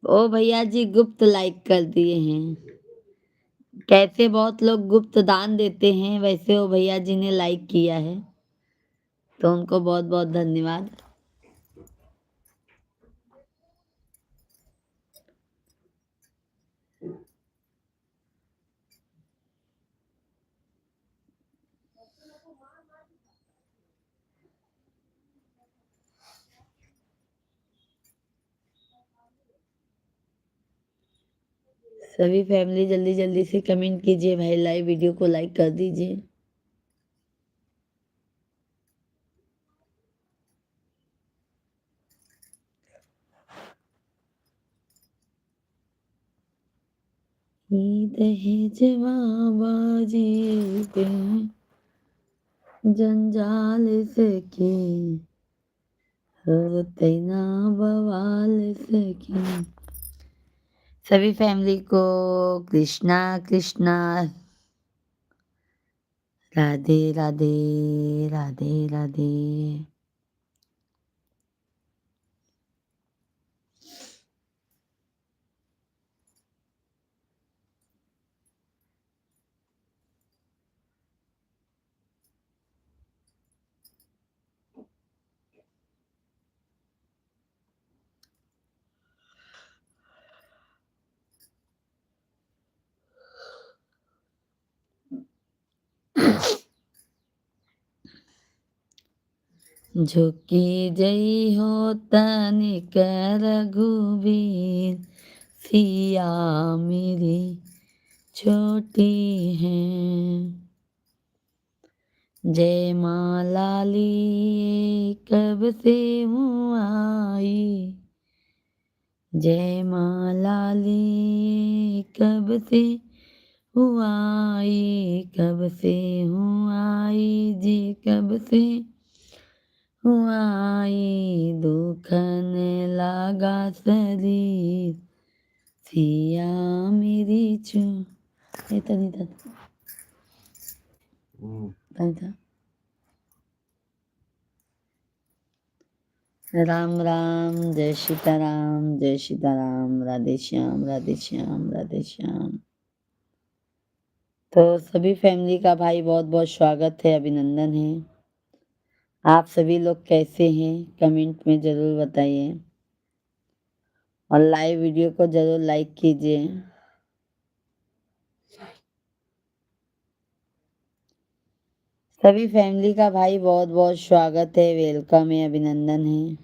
A: ओ भैया जी गुप्त लाइक कर दिए हैं। कैसे बहुत लोग गुप्त दान देते हैं, वैसे वो भैया जी ने लाइक किया है, तो उनको बहुत बहुत धन्यवाद। सभी फैमिली जल्दी जल्दी से कमेंट कीजिए भाई, लाइव वीडियो को लाइक कर दीजिए। दहेज बाबाजी पे जंजाल सके, होते ना बवाल सके। सभी फैमिली को कृष्णा कृष्णा, राधे राधे, राधे राधे। झुकी जई हो तनिक रघुवीर, सिया मेरी छोटी है। जय माँ लाली कब से हूँ आई, जय माँ लाली कब से हूँ आई, कब से हूँ आई जी, कब से हूँ आई। दुखन लगा शरीर, सिया मेरी छू। ये तो नहीं था। कहीं था। राम राम, जय सीताराम, जय सीताराम, राधे श्याम, राधे श्याम, राधे श्याम। तो सभी फैमिली का भाई बहुत बहुत स्वागत है, अभिनंदन है। आप सभी लोग कैसे हैं कमेंट में ज़रूर बताइए और लाइव वीडियो को ज़रूर लाइक कीजिए। सभी फैमिली का भाई बहुत बहुत स्वागत है, वेलकम है, अभिनंदन है।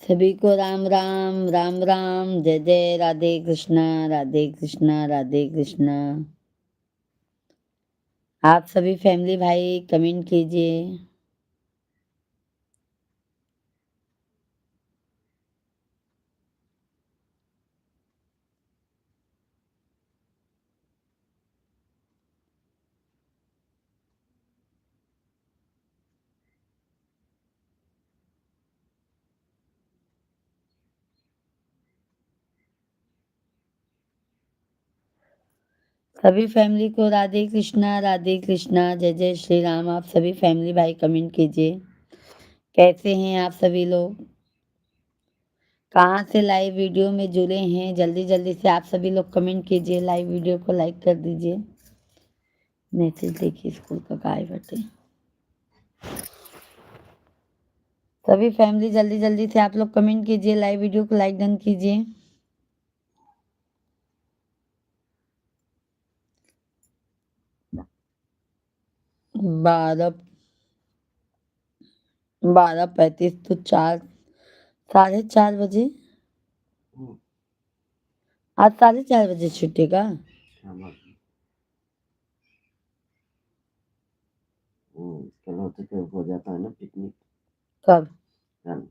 A: सभी को राम राम, राम राम, जय जय, राधे कृष्णा, राधे कृष्णा, राधे कृष्णा। आप सभी फैमिली भाई कमेंट कीजिए। सभी फैमिली को राधे कृष्णा, जय जय श्री राम। आप सभी फैमिली भाई कमेंट कीजिए, कैसे हैं आप सभी लोग, कहाँ से लाइव वीडियो में जुड़े हैं। जल्दी जल्दी से आप सभी लोग कमेंट कीजिए, लाइव वीडियो को लाइक कर दीजिए। मैसेज देखिए स्कूल का काय बटे। सभी फैमिली जल्दी जल्दी से आप लोग कमेंट कीजिए, लाइव वीडियो को लाइक डन कीजिए। बारह 12:35 तो 4, 4:30 बजे। आज 4:30 बजे छुट्टी का।
B: चलो तो हो जाता है ना पिकनिक।
A: कब,
B: कल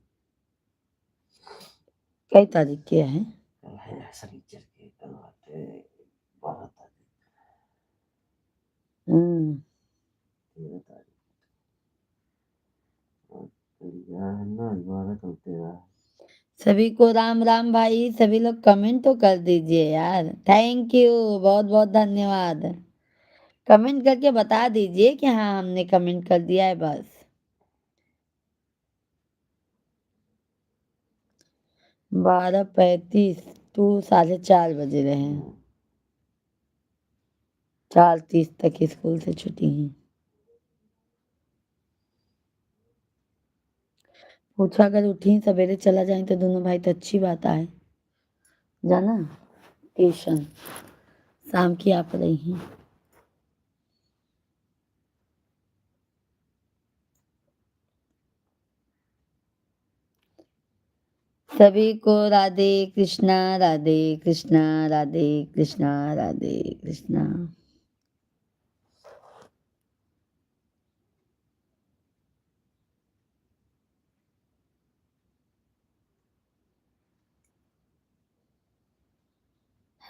A: कई तारीख के है?
B: कल है शनिचर के, कल आते 12 तारीख, 13 तारीख है ना, 12 कल 13।
A: सभी को राम राम भाई, सभी लोग कमेंट तो कर दीजिए यार। थैंक यू, बहुत बहुत धन्यवाद। कमेंट करके बता दीजिए कि हाँ हमने कमेंट कर दिया है बस। 12:35 तो 4:30 बजे रहे, 4:30 तक स्कूल से छुट्टी है। पूछा अगर उठी सवेरे चला जाए तो दोनों भाई तो अच्छी बात है, जाना ट्यूशन शाम की आप रही हैं। सभी को राधे कृष्णा, राधे कृष्णा, राधे कृष्णा, राधे कृष्णा।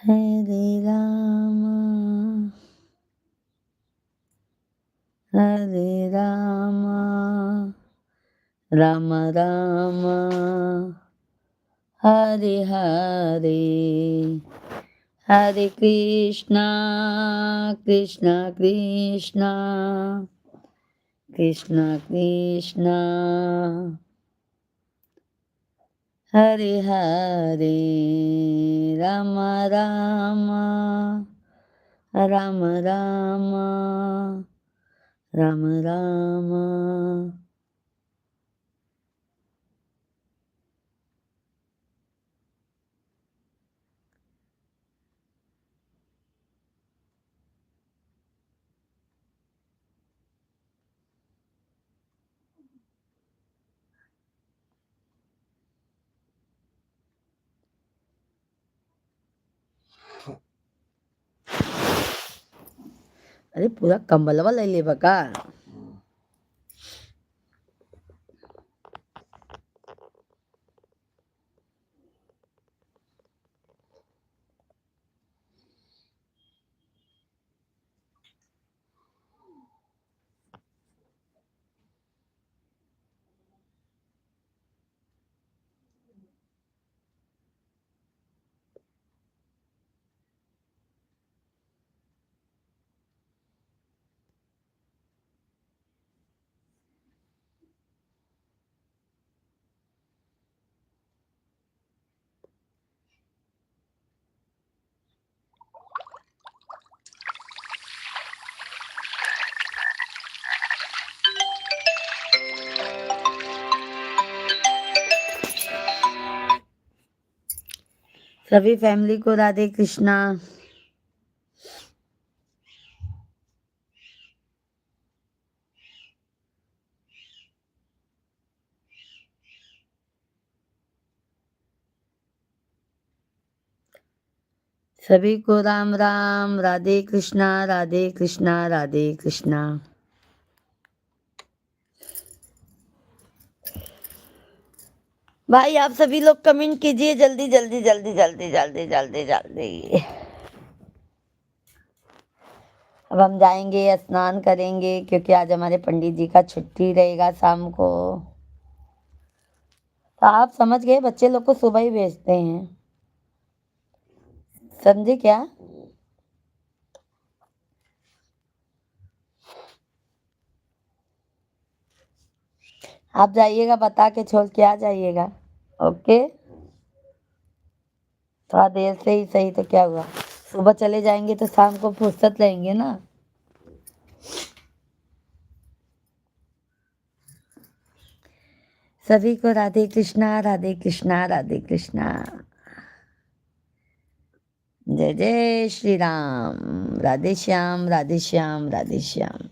A: हरे राम, हरे राम, राम राम, हरे हरे, हरे कृष्णा, कृष्णा कृष्णा, कृष्णा कृष्णा, हरे हरे, राम राम, राम राम, राम राम। अरे पूरा कंबलवा ले ले बका। सभी फैमिली को राधे कृष्णा। सभी को राम राम, राधे कृष्णा राधे कृष्णा राधे कृष्णा। भाई आप सभी लोग कमेंट कीजिए जल्दी जल्दी जल्दी जल्दी जल्दी जल्दी जल्दी। अब हम जाएंगे स्नान करेंगे क्योंकि आज हमारे पंडित जी का छुट्टी रहेगा शाम को। तो आप समझ गए, बच्चे लोग को सुबह ही भेजते हैं, समझे क्या? आप जाइएगा, बता के छोड़ के आ जाइएगा। ओके, थोड़ा देर से ही सही तो क्या हुआ, सुबह चले जाएंगे तो शाम को फुर्सत रहेंगे ना। सभी को राधे कृष्णा राधे कृष्णा राधे कृष्णा। जय जय श्री राम। राधे श्याम राधे श्याम राधे श्याम।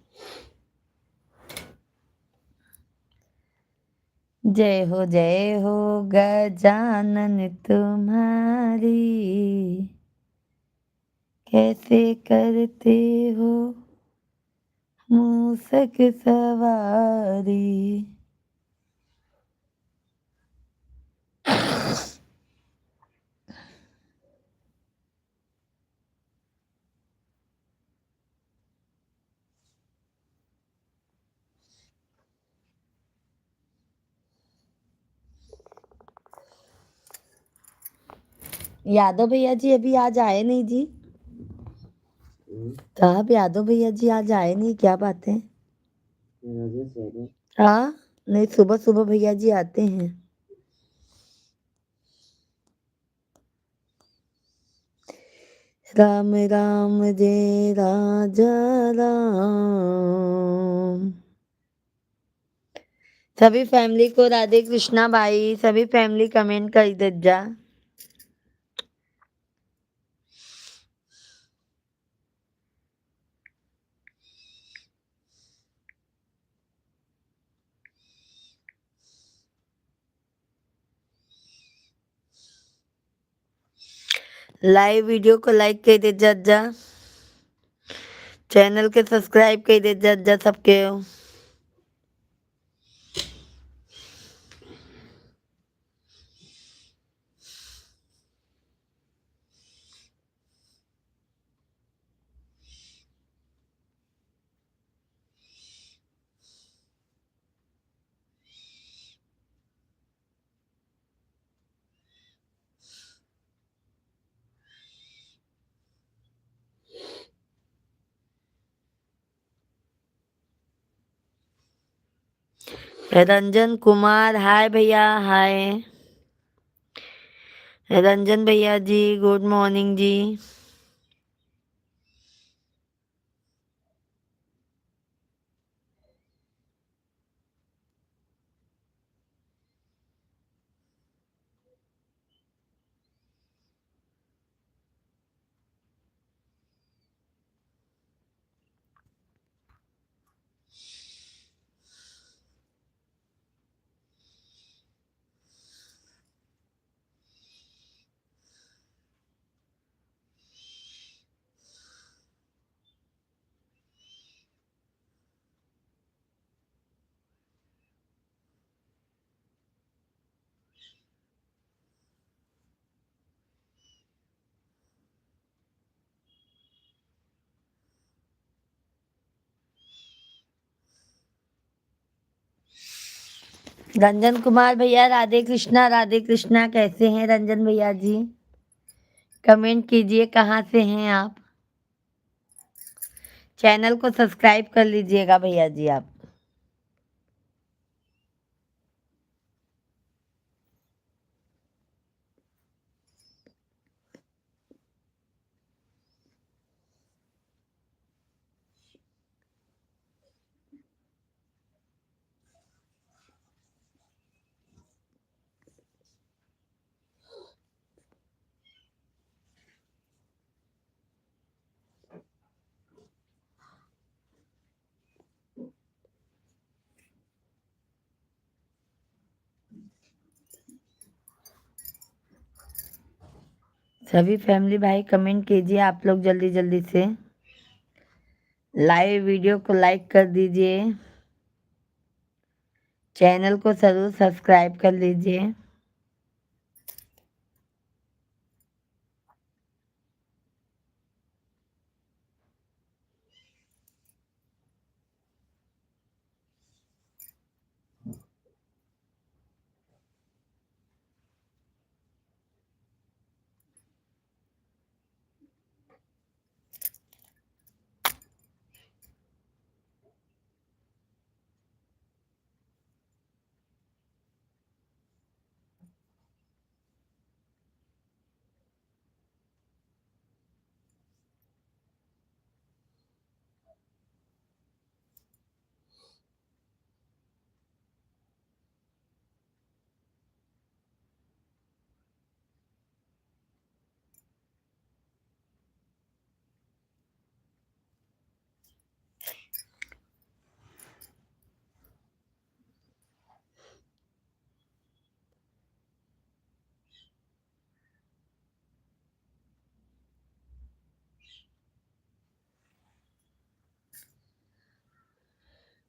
A: जय हो गजानन तुम्हारी, कैसे करते हो मूसक सवारी। यादव भैया जी अभी आज आए नहीं जी। तो आप यादव भैया जी आज आए नहीं, क्या बात है? हाँ, नहीं सुबह सुबह भैया जी आते हैं। राम राम जय राजा राम। सभी फैमिली को राधे कृष्णा भाई, सभी फैमिली कमेंट कर दे जा। लाइव वीडियो को लाइक कर दे जा, चैनल के सब्सक्राइब कर दे जा सबके। रंजन कुमार हाय भैया हाय। रंजन भैया जी गुड मॉर्निंग जी। रंजन कुमार भैया राधे कृष्णा कैसे हैं रंजन भैया जी? कमेंट कीजिए कहाँ से हैं आप? चैनल को सब्सक्राइब कर लीजिएगा भैया जी आप। सभी फैमिली भाई कमेंट कीजिए आप लोग जल्दी जल्दी से। लाइव वीडियो को लाइक कर दीजिए। चैनल को जरूर सब्सक्राइब कर लीजिए।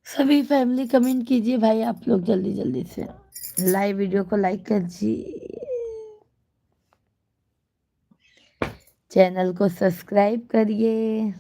A: सभी फैमिली कमेंट कीजिए भाई आप लोग जल्दी जल्दी से। लाइव वीडियो को लाइक कीजिए। चैनल को सब्सक्राइब करिए।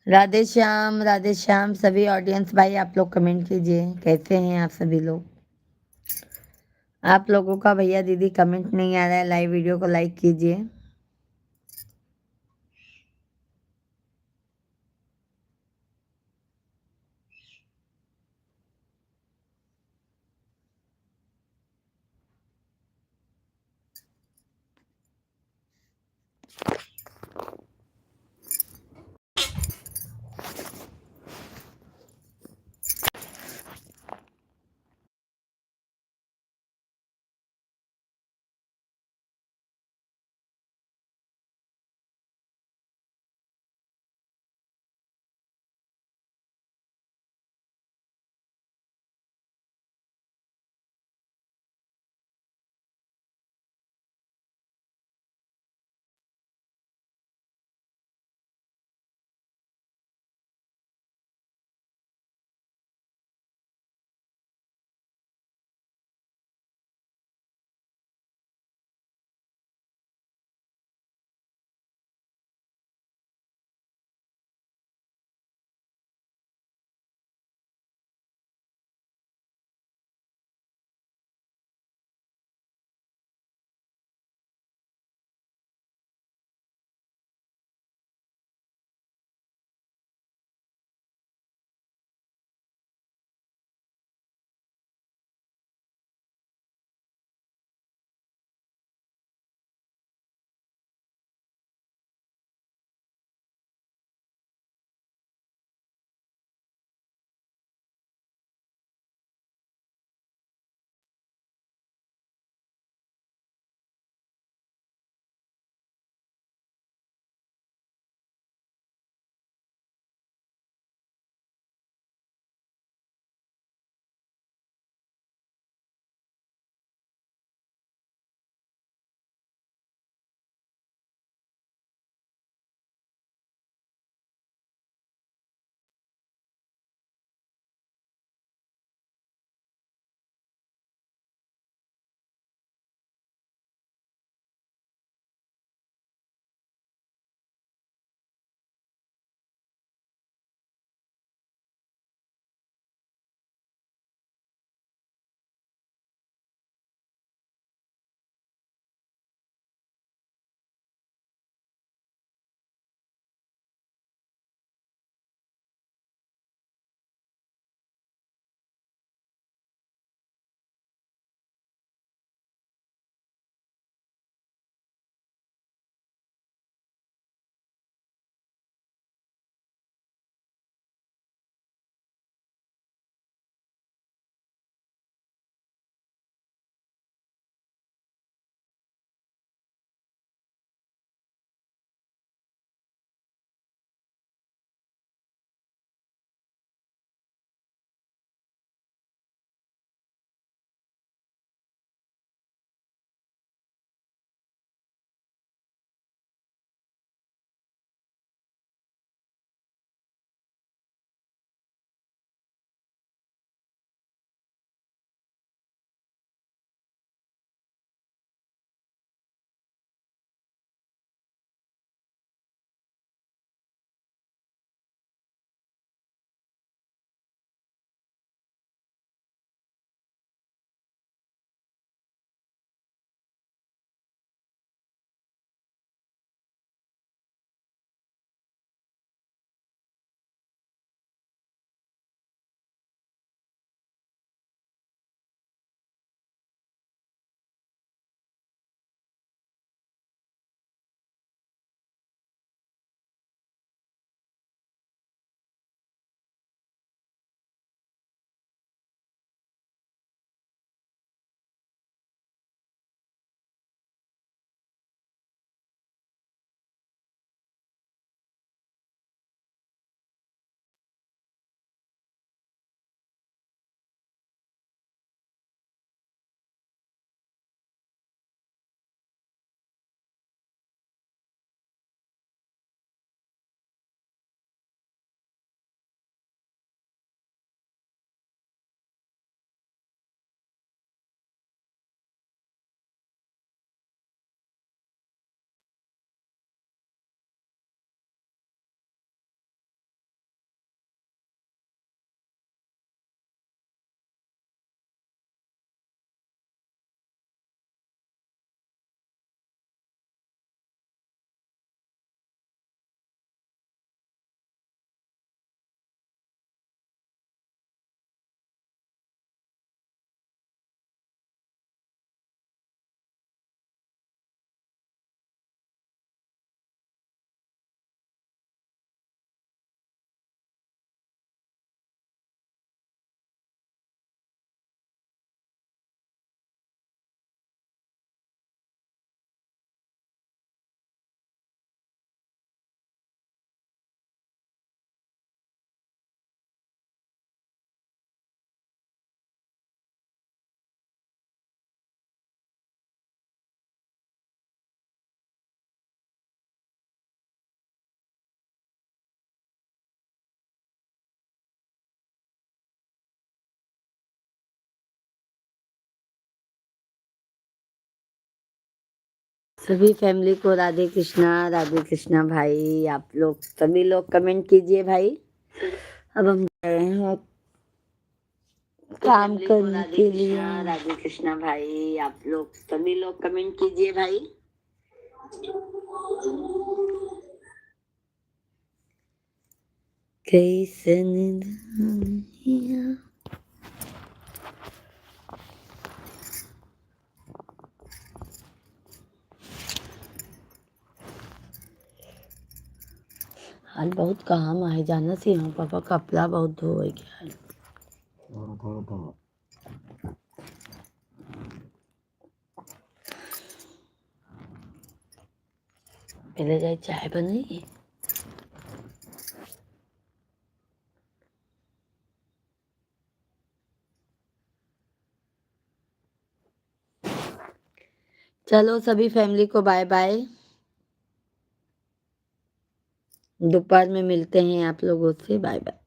A: राधे श्याम सभी ऑडियंस भाई आप लोग कमेंट कीजिए कैसे हैं आप सभी लोग। आप लोगों का भैया दीदी कमेंट नहीं आ रहा है। लाइव वीडियो को लाइक कीजिए। सभी फैमिली को राधे कृष्णा भाई। आप लोग सभी लोग कमेंट कीजिए भाई। अब हम गए हैं काम करने के लिए। राधे कृष्णा भाई। आप लोग सभी लोग कमेंट कीजिए भाई। कैसन दुनिया। आज बहुत काम आए जाना सी हाँ पापा कपड़ा बहुत धोए गया। पहले जाए चाय बनी। चलो सभी फैमिली को बाय बाय। दोपहर में मिलते हैं आप लोगों से। Bye bye.